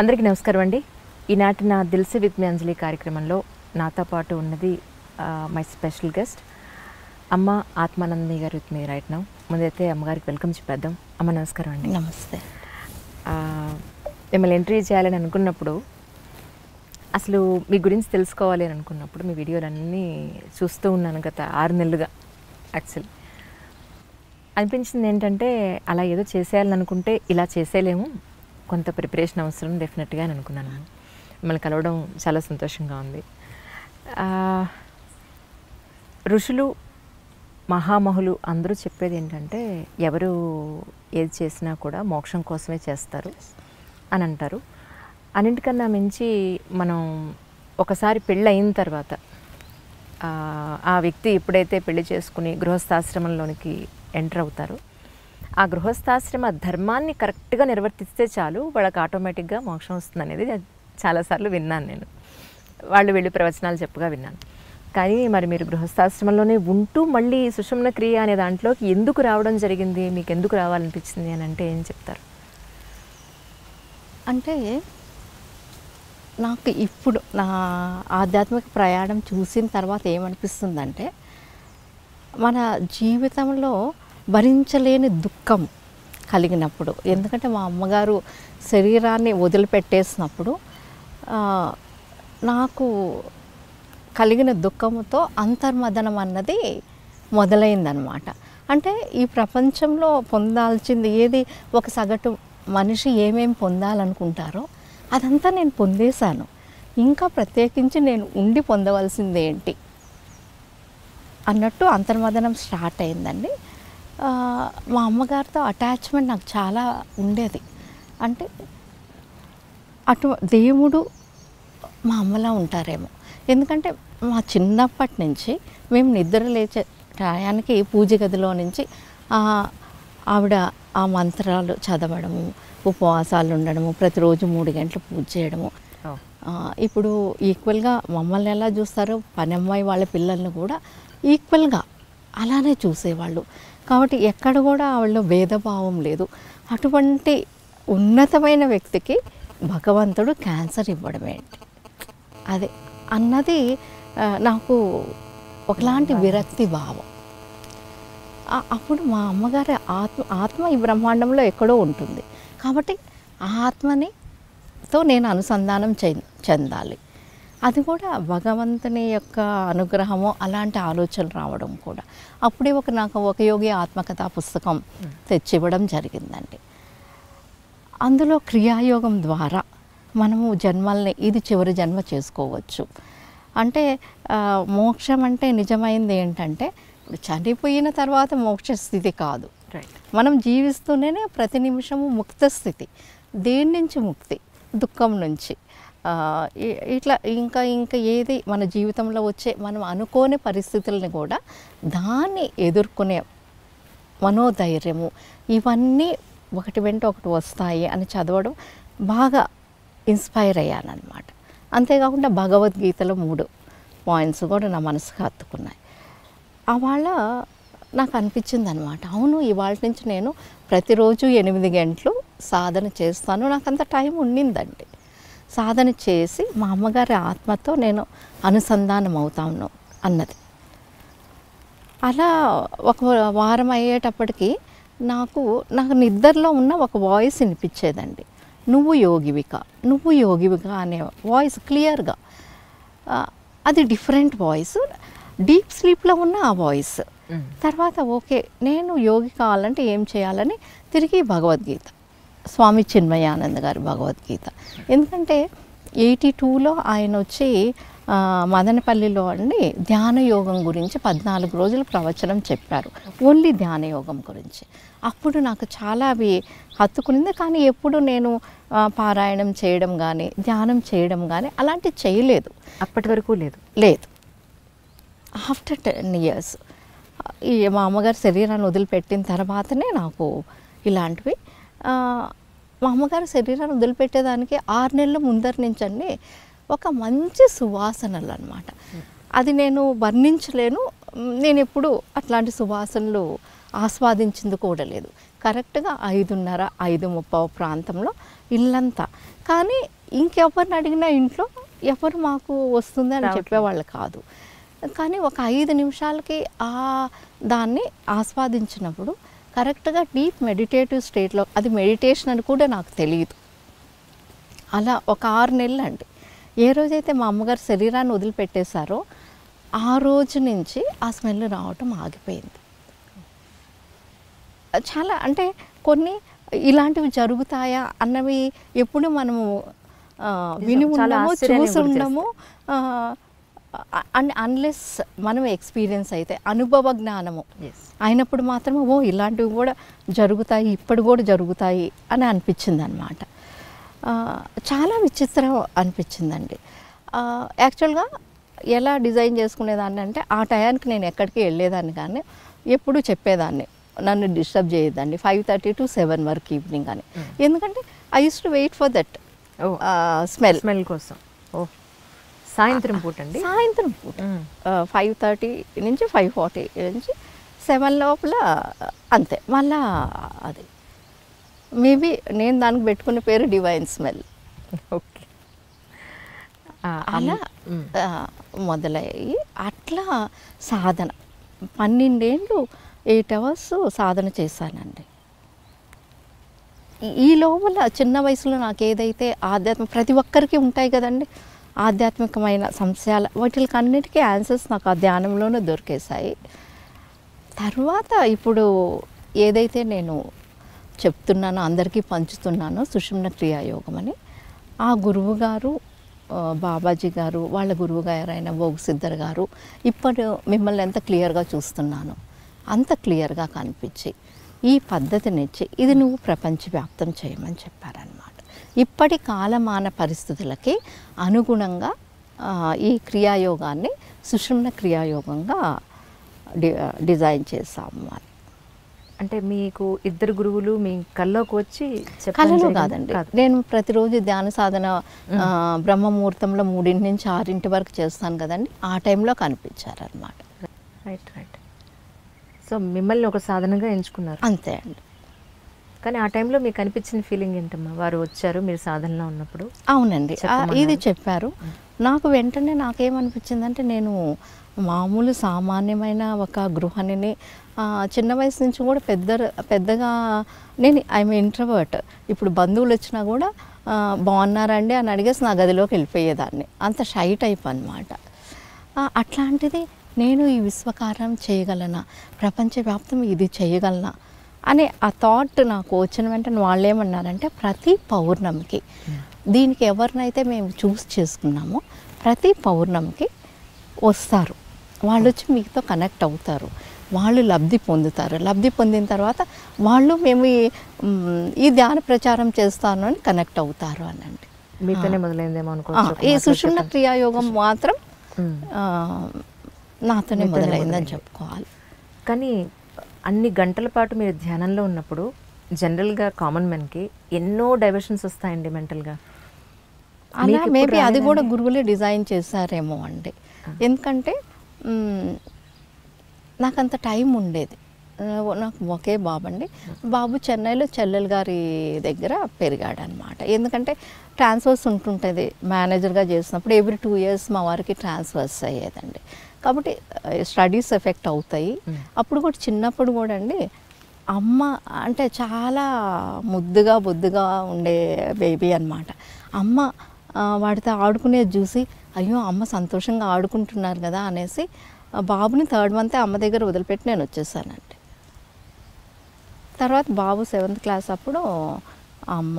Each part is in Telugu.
అందరికీ నమస్కారం అండి. ఈనాటి నా దిల్సే విత్ మీ అంజలి కార్యక్రమంలో నాతో పాటు ఉన్నది మై స్పెషల్ గెస్ట్ అమ్మ ఆత్మానందని గారు విత్ మీ రైట్ నౌ. ముందైతే అమ్మగారికి వెల్కమ్ చెప్పేద్దాం. అమ్మ నమస్కారం అండి. నమస్తే. మిమ్మల్ని ఎంట్రీ చేయాలని అనుకున్నప్పుడు, అసలు మీ గురించి తెలుసుకోవాలి అని అనుకున్నప్పుడు మీ వీడియోలన్నీ చూస్తూ ఉన్నాను గత 6 నెలలుగా. యాక్చువల్లీ అనిపించింది ఏంటంటే, అలా ఏదో చేసేయాలని అనుకుంటే ఇలా చేసేయలేము, కొంత ప్రిపరేషన్ అవసరం డెఫినెట్గా అని అనుకున్నాను. మిమ్మల్ని కలవడం చాలా సంతోషంగా ఉంది. ఋషులు మహామహులు అందరూ చెప్పేది ఏంటంటే, ఎవరు ఏది చేసినా కూడా మోక్షం కోసమే చేస్తారు అని అంటారు. అన్నింటికన్నా మించి మనం ఒకసారి పెళ్ళి అయిన తర్వాత ఆ వ్యక్తి ఎప్పుడైతే పెళ్లి చేసుకుని గృహస్థాశ్రమంలోనికి ఎంటర్ అవుతారో, ఆ గృహస్థాశ్రమ ధర్మాన్ని కరెక్ట్గా నిర్వర్తిస్తే చాలు వాళ్ళకి ఆటోమేటిక్గా మోక్షం వస్తుంది అనేది చాలాసార్లు విన్నాను. నేను వాళ్ళు వెళ్ళి ప్రవచనాలు చెప్పగా విన్నాను. కానీ మరి మీరు గృహస్థాశ్రమంలోనే ఉంటూ మళ్ళీ సుషుమ్న క్రియ అనే దాంట్లోకి ఎందుకు రావడం జరిగింది, మీకు ఎందుకు రావాలనిపించింది అని అంటే ఏం చెప్తారు? అంటే నాకు ఇప్పుడు నా ఆధ్యాత్మిక ప్రయాణం చూసిన తర్వాత ఏమనిపిస్తుందంటే, మన జీవితంలో భరించలేని దుఃఖం కలిగినప్పుడు, ఎందుకంటే మా అమ్మగారు శరీరాన్ని వదిలిపెట్టేసినప్పుడు నాకు కలిగిన దుఃఖంతో అంతర్మదనం అన్నది మొదలైందనమాట. అంటే ఈ ప్రపంచంలో పొందాల్సింది ఏది, ఒక సగటు మనిషి ఏమేమి పొందాలనుకుంటారో అదంతా నేను పొందేశాను. ఇంకా ప్రత్యేకించి నేను ఉండి పొందవలసింది ఏంటి అన్నట్టు అంతర్మదనం స్టార్ట్ అయిందండి. మా అమ్మగారితో అటాచ్మెంట్ నాకు చాలా ఉండేది. అంటే దేవుడు మా అమ్మలా ఉంటారేమో. ఎందుకంటే మా చిన్నప్పటి నుంచి మేము నిద్ర లేచే టయానికి పూజ గదిలో నుంచి ఆవిడ ఆ మంత్రాలు చదవడము, ఉపవాసాలు ఉండడము, ప్రతిరోజు 3 గంటలు పూజ చేయడము. ఇప్పుడు ఈక్వల్గా మమ్మల్ని ఎలా చూస్తారో పనమ్మాయి వాళ్ళ పిల్లల్ని కూడా ఈక్వల్గా అలానే చూసేవాళ్ళు. కాబట్టి ఎక్కడ కూడా వాళ్ళలో భేదభావం లేదు. అటువంటి ఉన్నతమైన వ్యక్తికి భగవంతుడు క్యాన్సర్ ఇవ్వడం ఏంటి అదే అన్నది నాకు ఒకలాంటి విరక్తి భావం. అప్పుడు మా అమ్మగారి ఆత్మ ఈ బ్రహ్మాండంలో ఎక్కడో ఉంటుంది. కాబట్టి ఆ ఆత్మనితో నేను అనుసంధానం చెందాలి. అది కూడా భగవంతుని యొక్క అనుగ్రహము, అలాంటి ఆలోచనలు రావడం కూడా. అప్పుడే నాకు ఒక యోగి ఆత్మకథా పుస్తకం తెచ్చివ్వడం జరిగిందండి. అందులో క్రియాయోగం ద్వారా మనము జన్మల్ని, ఇది చివరి జన్మ చేసుకోవచ్చు. అంటే మోక్షం అంటే నిజమైంది ఏంటంటే, చనిపోయిన తర్వాత మోక్ష స్థితి కాదు, మనం జీవిస్తూనే ప్రతి నిమిషము ముక్త స్థితి. దేని నుంచి ముక్తి? దుఃఖం నుంచి. ఇట్లా ఇంకా ఏది మన జీవితంలో వచ్చే మనం అనుకోని పరిస్థితులని కూడా దాన్ని ఎదుర్కొనే మనోధైర్యము, ఇవన్నీ ఒకటి వెంట ఒకటి వస్తాయి అని చదవడం బాగా ఇన్స్పైర్ అయ్యానమాట. అంతేకాకుండా భగవద్గీతలో 3 పాయింట్స్ కూడా నా మనసుకు హత్తుకున్నాయి. అవాళ నాకు అనిపించింది అనమాట, అవును ఇవాళ నుంచి నేను ప్రతిరోజు 8 గంటలు సాధన చేస్తాను. నాకు అంత టైం ఉండిందండి. సాధన చేసి మా అమ్మగారి ఆత్మతో నేను అనుసంధానం అవుతాను అన్నది. అలా ఒక వారం అయ్యేటప్పటికి నాకు నిద్రలో ఉన్న ఒక వాయిస్ వినిపించేదండి, నువ్వు యోగివిక అనే వాయిస్ క్లియర్గా. అది డిఫరెంట్ వాయిస్, డీప్ స్లీప్లో ఉన్న ఆ వాయిస్. తర్వాత ఓకే, నేను యోగి కావాలంటే ఏం చేయాలని తిరిగి భగవద్గీత, స్వామి చిన్మయానంద గారి భగవద్గీత. ఎందుకంటే 82లో ఆయన వచ్చి మదనపల్లిలో అండి ధ్యాన యోగం గురించి 14 రోజులు ప్రవచనం చెప్పారు, ఓన్లీ ధ్యాన యోగం గురించి. అప్పుడు నాకు చాలా అవి హత్తుకునింది. కానీ ఎప్పుడు నేను పారాయణం చేయడం కానీ ధ్యానం చేయడం కానీ అలాంటివి చేయలేదు, అప్పటి వరకు లేదు. ఆఫ్టర్ 10 years ఈ మా అమ్మగారు శరీరాన్ని వదిలిపెట్టిన తర్వాతనే నాకు ఇలాంటివి. మా అమ్మగారు శరీరాన్ని వదిలిపెట్టేదానికి 6 నెలల ముందర నుంచి అండి ఒక మంచి సువాసనలు అన్నమాట. అది నేను వర్ణించలేను. నేను ఎప్పుడు అట్లాంటి సువాసనలు ఆస్వాదించింది కూడా లేదు. కరెక్ట్గా 5:30, 5:30 ప్రాంతంలో ఇల్లంతా. కానీ ఇంకెవరిని అడిగినా ఇంట్లో ఎవరు మాకు వస్తుంది అని చెప్పేవాళ్ళు కాదు. కానీ ఒక 5 నిమిషాలకి దాన్ని ఆస్వాదించినప్పుడు కరెక్ట్గా డీప్ మెడిటేటివ్ స్టేట్లో, అది మెడిటేషన్ అని కూడా నాకు తెలియదు. అలా ఒక 6 నెలలు అండి. ఏ రోజైతే మా అమ్మగారు శరీరాన్ని వదిలిపెట్టేశారో ఆ రోజు నుంచి ఆ స్మెల్ రావటం ఆగిపోయింది. చాలా అంటే కొన్ని ఇలాంటివి జరుగుతాయా అన్నవి ఎప్పుడు మనము విని ఉండము, చూసి ఉండము. అన్లెస్ మనం ఎక్స్పీరియన్స్ అయితే, అనుభవ జ్ఞానము అయినప్పుడు మాత్రమే ఓ ఇలాంటివి కూడా జరుగుతాయి, ఇప్పుడు కూడా జరుగుతాయి అని అనిపించింది అనమాట. చాలా విచిత్రం అనిపించిందండి. యాక్చువల్గా ఎలా డిజైన్ చేసుకునేదాన్ని అంటే, ఆ టయానికి నేను ఎక్కడికి వెళ్ళేదాన్ని కానీ ఎప్పుడు చెప్పేదాన్ని నన్ను డిస్టర్బ్ చేయొద్దండి 5:30 to 7 వరకు ఈవినింగ్ అని. ఎందుకంటే I use to wait for that smell కోసం. సాయంత్రం పూట అండి, సాయంత్రం పూట 5:30 నుంచి 5:40 నుంచి 7 లోపల అంతే. మళ్ళా అది మేబీ నేను దానికి పెట్టుకునే పేరు డివైన్ స్మెల్. ఓకే. అలా మొదలయ్యి అట్లా సాధన 12 ఏళ్ళు 8 అవర్స్ సాధన చేశానండి. ఈ లోపల చిన్న వయసులో నాకు ఏదైతే ప్రతి ఒక్కరికి ఉంటాయి కదండి ఆధ్యాత్మికమైన సంశయాలు, వాటికి అన్నిటికీ ఆన్సర్స్ నాకు ఆ ధ్యానంలోనే దొరికేశాయి. తర్వాత ఇప్పుడు ఏదైతే నేను చెప్తున్నానో, అందరికీ పంచుతున్నానో సుషుమ్న క్రియాయోగం అని, ఆ గురువు గారు బాబాజీ గారు, వాళ్ళ గురువు గారైన భోగ్ సిద్ధర్ గారు ఇప్పుడు మిమ్మల్ని ఎంత క్లియర్గా చూస్తున్నాను అంత క్లియర్గా కనిపించి ఈ పద్ధతినిచ్చి ఇది నువ్వు ప్రపంచవ్యాప్తం చేయమని చెప్పారనమాట. ఇప్పటి కాలమాన పరిస్థితులకి అనుగుణంగా ఈ క్రియాయోగాన్ని సుషుమ్న క్రియాయోగంగా డిజైన్ చేసాము అని. అంటే మీకు 2 గురువులు మీ కల్లోకి వచ్చి కళలో కాదండి, నేను ప్రతిరోజు ధ్యాన సాధన బ్రహ్మముహూర్తంలో 3 నుంచి 6 వరకు చేస్తాను కదండి, ఆ టైంలో కనిపించారనమాట. Right right. సో మిమ్మల్ని ఒక సాధనగా ఎంచుకున్నారు అంతే అండి. కానీ ఆ టైంలో మీకు అనిపించిన ఫీలింగ్ ఏంటమ్మా? వారు వచ్చారు మీరు సాధనలో ఉన్నప్పుడు. అవునండి, ఇది చెప్పారు. నాకు వెంటనే నాకేమనిపించిందంటే, నేను మామూలు సామాన్యమైన ఒక గృహిణిని, చిన్న వయసు నుంచి కూడా పెద్దగా నేను ఐఎమ్ ఇంట్రోవర్ట్. ఇప్పుడు బంధువులు వచ్చినా కూడా బాగున్నారండి అని అడిగేసి నా గదిలోకి వెళ్ళిపోయేదాన్ని, అంత షై టైప్ అనమాట. అట్లాంటిది నేను ఈ విశ్వకార్యం చేయగలనా, ప్రపంచవ్యాప్తం ఇది చేయగలనా అనే ఆ థాట్ నాకు వచ్చిన వెంటనే వాళ్ళు ఏమన్నారంటే, ప్రతి పౌర్ణమికి దీనికి ఎవరినైతే మేము చూస్ చేసుకున్నామో ప్రతి పౌర్ణమికి వస్తారు వాళ్ళు, వచ్చి మీతో కనెక్ట్ అవుతారు, వాళ్ళు లబ్ధి పొందుతారు, లబ్ధి పొందిన తర్వాత వాళ్ళు మేము ఈ ధ్యాన ప్రచారం చేస్తాను అని కనెక్ట్ అవుతారు అనండి. మీతోనే మొదలైందేమో అనుకోవచ్చు. ఈ సుషుమ్న క్రియాయోగం మాత్రం నాతోనే మొదలైందని చెప్పుకోవాలి. కానీ అన్ని గంటల పాటు మీరు ధ్యానంలో ఉన్నప్పుడు జనరల్గా కామన్ మెన్కి ఎన్నో డైవర్షన్స్ వస్తాయండి మెంటల్గా. అలా మేబీ అది కూడా గురువులే డిజైన్ చేశారేమో అండి. ఎందుకంటే నాకు అంత టైం ఉండేది. నాకు ఒకే బాబు అండి. బాబు చెన్నైలో చెల్లెలు గారి దగ్గర పెరిగాడు అనమాట. ఎందుకంటే ట్రాన్స్ఫర్స్ ఉంటుంటుంది, మేనేజర్గా చేసినప్పుడు ఎవ్రీ 2 years మా వారికి ట్రాన్స్ఫర్స్ అయ్యేదండి. కాబట్టి స్టడీస్ ఎఫెక్ట్ అవుతాయి. అప్పుడు కూడా చిన్నప్పుడు కూడా అండి అమ్మ అంటే చాలా ముద్దుగా బొద్దుగా ఉండే బేబీ అనమాట. అమ్మ వాడితో ఆడుకునేది చూసి అయ్యో అమ్మ సంతోషంగా ఆడుకుంటున్నారు కదా అనేసి బాబుని 3rd month అమ్మ దగ్గర వదిలిపెట్టి నేను వచ్చేసానండి. తర్వాత బాబు 7th class అప్పుడు అమ్మ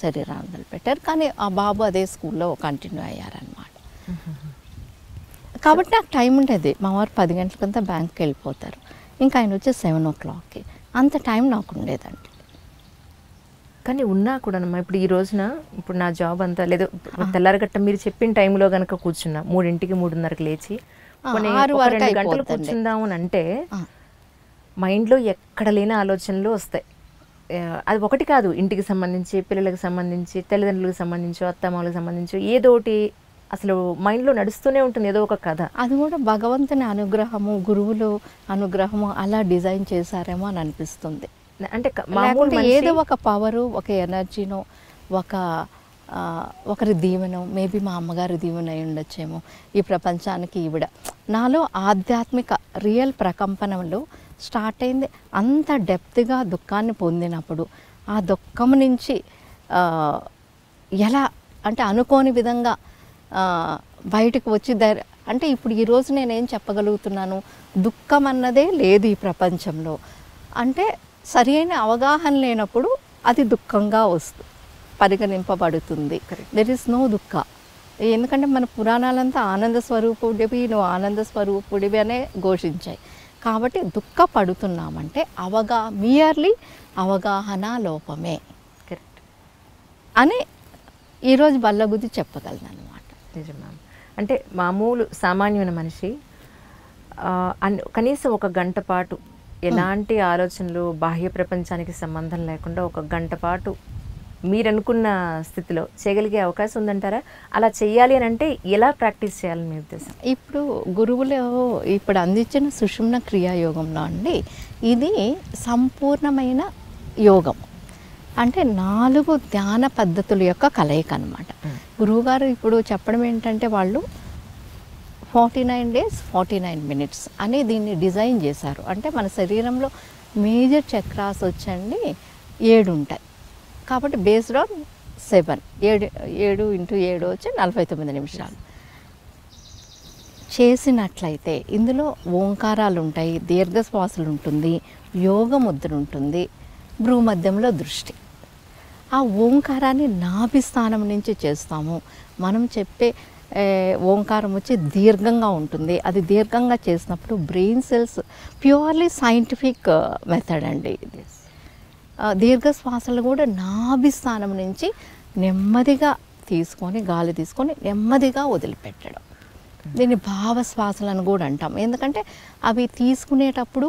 శరీరాన్ని వదిలిపెట్టారు. కానీ ఆ బాబు అదే స్కూల్లో కంటిన్యూ అయ్యారనమాట. కాబట్టి నాకు టైం ఉండేది. మా వారు 10 గంటలకంతా బ్యాంక్కి వెళ్ళిపోతారు, ఇంకా ఆయన వచ్చే 7 o'clockకి, అంత టైం నాకు ఉండేదండి. కానీ ఉన్నా కూడా ఇప్పుడు ఈ రోజున ఇప్పుడు నా జాబ్ అంతా లేదు, తెల్లారగట్ట మీరు చెప్పిన టైంలో కనుక కూర్చున్నా 3ంటికి 3:30కి లేచి 2 గంటలు కూర్చుందాము అని అంటే మైండ్లో ఎక్కడ లేని ఆలోచనలు వస్తాయి. అది ఒకటి కాదు, ఇంటికి సంబంధించి, పిల్లలకు సంబంధించి, తల్లిదండ్రులకు సంబంధించి, అత్తమామలకు సంబంధించి ఏదోటి అసలు మైండ్లో నడుస్తూనే ఉంటుంది, ఏదో ఒక కథ. అది కూడా భగవంతుని అనుగ్రహము, గురువులు అనుగ్రహము అలా డిజైన్ చేశారేమో అని అనిపిస్తుంది. అంటే మామూలు లేకుంటే మనిషి ఏదో ఒక పవరు, ఒక ఎనర్జీనో, ఒక ఒకరి దీవెనో, మేబీ మా అమ్మగారి దీవెన అయి ఉండొచ్చేమో ఈ ప్రపంచానికి ఈవిడ. నాలో ఆధ్యాత్మిక రియల్ ప్రకంపనలు స్టార్ట్ అయింది అంత డెప్త్గా దుఃఖాన్ని పొందినప్పుడు. ఆ దుఃఖం నుంచి ఎలా అంటే అనుకోని విధంగా బయటకు వచ్చి అంటే ఇప్పుడు ఈరోజు నేనేం చెప్పగలుగుతున్నాను, దుఃఖం అన్నదే లేదు ఈ ప్రపంచంలో. అంటే సరి అయిన అవగాహన లేనప్పుడు అది దుఃఖంగా పరిగణింపబడుతుంది. దెర్ ఇస్ నో దుఃఖ. ఎందుకంటే మన పురాణాలంతా ఆనంద స్వరూపుడివి, నువ్వు ఆనంద స్వరూపుడివి అనే ఘోషించాయి. కాబట్టి దుఃఖపడుతున్నామంటే మియర్లీ అవగాహన లోపమే కరెక్ట్ అని ఈరోజు బల్లగుద్ది చెప్పగలను అనమాట. నిజమా? అంటే మామూలు సామాన్యమైన మనిషి కనీసం ఒక గంట పాటు ఎలాంటి ఆలోచనలు, బాహ్య ప్రపంచానికి సంబంధం లేకుండా ఒక గంట పాటు మీరు అనుకున్న స్థితిలో చేయగలిగే అవకాశం ఉందంటారా? అలా చేయాలి అని అంటే ఎలా ప్రాక్టీస్ చేయాలని మీ ఉద్దేశం? ఇప్పుడు గురువులు ఇప్పుడు అందించిన సుషుమ్న క్రియాయోగంలో అండి, ఇది సంపూర్ణమైన యోగం. అంటే 4 ధ్యాన పద్ధతుల యొక్క కలయిక అనమాట. గురువుగారు ఇప్పుడు చెప్పడం ఏంటంటే, వాళ్ళు 49 days 49 minutes అని దీన్ని డిజైన్ చేశారు. అంటే మన శరీరంలో మేజర్ చక్రాస్ వచ్చండి 7 ఉంటాయి. కాబట్టి బేస్డ్ ఆన్ 7 into 7 వచ్చి 49 నిమిషాలు చేసినట్లయితే ఇందులో ఓంకారాలు ఉంటాయి, దీర్ఘశ్వాసలు ఉంటుంది, యోగ ముద్ర ఉంటుంది, భ్రూమధ్యంలో దృష్టి. ఆ ఓంకారాన్ని నాభిస్థానం నుంచి చేస్తాము. మనం చెప్పే ఓంకారం వచ్చి దీర్ఘంగా ఉంటుంది. అది దీర్ఘంగా చేసినప్పుడు brain cells purely scientific method అండి ఇది. దీర్ఘశ్వాసలు కూడా నాభిస్థానం నుంచి నెమ్మదిగా తీసుకొని, గాలి తీసుకొని నెమ్మదిగా వదిలిపెట్టడం. దీన్ని భావశ్వాసలను కూడా అంటాం. ఎందుకంటే అవి తీసుకునేటప్పుడు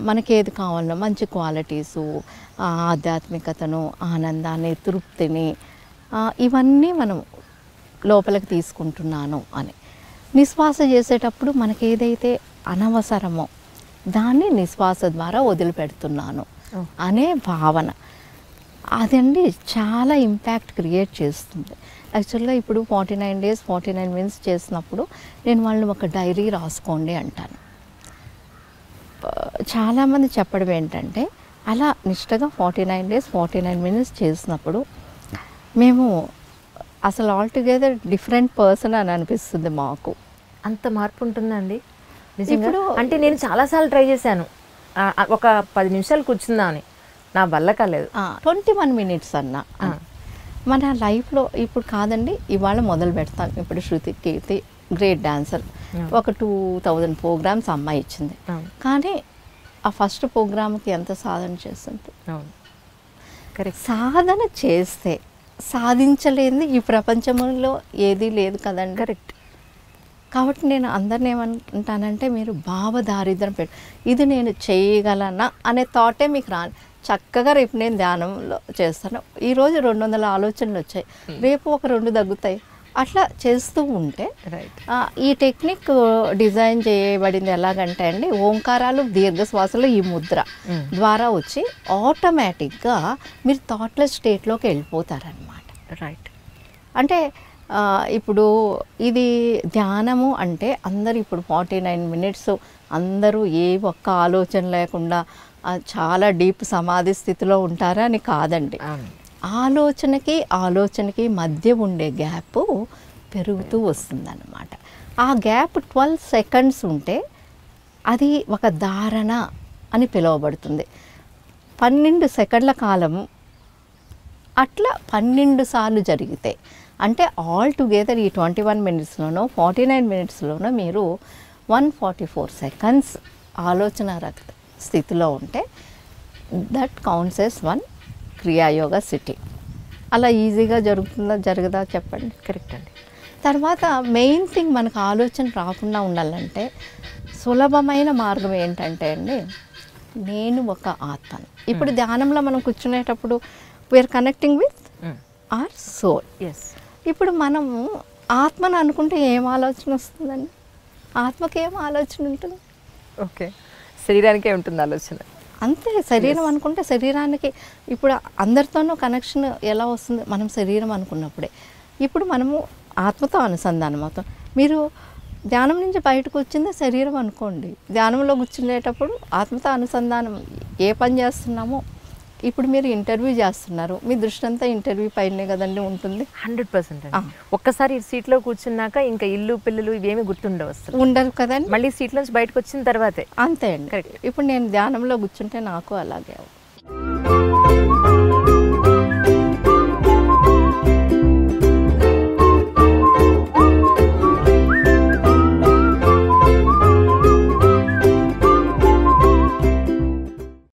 మనకి ఏది కావాలన్నా మంచి క్వాలిటీసు, ఆధ్యాత్మికతను, ఆనందాన్ని, తృప్తిని, ఇవన్నీ మనం లోపలికి తీసుకుంటున్నాను అని. నిశ్వాస చేసేటప్పుడు మనకి ఏదైతే అనవసరమో దాన్ని నిశ్వాస ద్వారా వదిలిపెడుతున్నాను అనే భావన, అదండి చాలా ఇంపాక్ట్ క్రియేట్ చేస్తుంది. యాక్చువల్గా ఇప్పుడు 49 days 49 minutes చేసినప్పుడు నేను వాళ్ళని ఒక డైరీ రాసుకోండి అంటాను. చాలామంది చెప్పడం ఏంటంటే, అలా నిష్టగా 49 days 49 minutes చేసినప్పుడు మేము అసలు ఆల్టుగెదర్ డిఫరెంట్ పర్సన్ అని అనిపిస్తుంది మాకు. అంత మార్పు ఉంటుందండి నిజంగా? అంటే నేను చాలాసార్లు ట్రై చేశాను, ఒక 10 నిమిషాలు కూర్చుందామని, నా వల్ల కాలేదు. 21 minutes అన్న మన లైఫ్లో ఇప్పుడు కాదండి, ఇవాళ మొదలు పెడతాం. ఇప్పుడు శృతి కీర్తి గ్రేట్ డాన్సర్, ఒక 2000 ప్రోగ్రామ్స్ అమ్మాయి ఇచ్చింది. కానీ ఆ ఫస్ట్ ప్రోగ్రామ్కి ఎంత సాధన చేస్తుంది? కరెక్ట్. సాధన చేస్తే సాధించలేనిది ఈ ప్రపంచంలో ఏదీ లేదు కదండి. కరెక్ట్. కాబట్టి నేను అందరిని ఏమంటానంటే, మీరు భావదారిద్ర్యం ఇది నేను చేయగలనా అనే థాటే మీకు చక్కగా రేపు నేను ధ్యానంలో చేస్తాను. ఈరోజు 200 ఆలోచనలు వచ్చాయి, రేపు ఒక 2 తగ్గుతాయి. అట్లా చేస్తూ ఉంటే ఈ టెక్నిక్ డిజైన్ చేయబడింది ఎలాగంటే అండి, ఓంకారాలు, దీర్ఘశ్వాసలు ఈ ముద్ర ద్వారా వచ్చి ఆటోమేటిక్గా మీరు థాట్లెస్ స్టేట్లోకి వెళ్ళిపోతారనమాట. రైట్. అంటే ఇప్పుడు ఇది ధ్యానము అంటే అందరు ఇప్పుడు 49 minutes అందరూ ఏ ఒక్క ఆలోచన లేకుండా చాలా డీప్ సమాధి స్థితిలో ఉంటారా అని కాదండి. ఆలోచనకి మధ్య ఉండే గ్యాప్ పెరుగుతూ వస్తుందన్నమాట. ఆ గ్యాప్ 12 seconds ఉంటే అది ఒక ధారణ అని పిలువబడుతుంది. 12 సెకండ్ల కాలం అట్లా 12 సార్లు జరిగితే, అంటే ఆల్ టుగెదర్ ఈ 21 minutesలోనో 49 minutesలోనో మీరు 144 seconds ఆలోచన స్థితిలో ఉంటే దట్ కౌంట్స్ ఎస్ 1 క్రియాయోగ సిటీ. అలా ఈజీగా జరగదా చెప్పండి? కరెక్ట్ అండి. తర్వాత మెయిన్ థింగ్, మనకు ఆలోచన రాకుండా ఉండాలంటే సులభమైన మార్గం ఏంటంటే అండి, నేను ఒక ఆత్మను. ఇప్పుడు ధ్యానంలో మనం కూర్చునేటప్పుడు we are connecting with our soul. Yes. ఇప్పుడు మనము ఆత్మను అనుకుంటే ఏం ఆలోచన వస్తుందండి? ఆత్మకి ఏం ఆలోచన ఉంటుంది? ఓకే, శరీరానికే ఉంటుంది ఆలోచన. అంతే శరీరం అనుకుంటే శరీరానికి ఇప్పుడు అందరితోనూ కనెక్షన్ ఎలా వస్తుంది మనం శరీరం అనుకున్నప్పుడే. ఇప్పుడు మనము ఆత్మతో అనుసంధానం అవుతాం. మీరు ధ్యానం నుంచి బయటకు వచ్చిందే శరీరం అనుకోండి, ధ్యానంలో కూర్చునేటప్పుడు ఆత్మతో అనుసంధానం ఏ పని చేస్తున్నామో. ఇప్పుడు మీరు ఇంటర్వ్యూ చేస్తున్నారు, మీ దృష్టి అంతా ఇంటర్వ్యూ పైనే కదండి ఉంటుంది. 100% ఒక్కసారి సీట్లో కూర్చున్నాక ఇంకా ఇల్లు పిల్లలు ఇవేమి గుర్తుండవు అసలు, ఉండరు కదండి. మళ్ళీ సీట్లోంచి బయటకు వచ్చిన తర్వాతే. అంతే అండి. ఇప్పుడు నేను ధ్యానంలో కూర్చుంటే నాకు అలాగే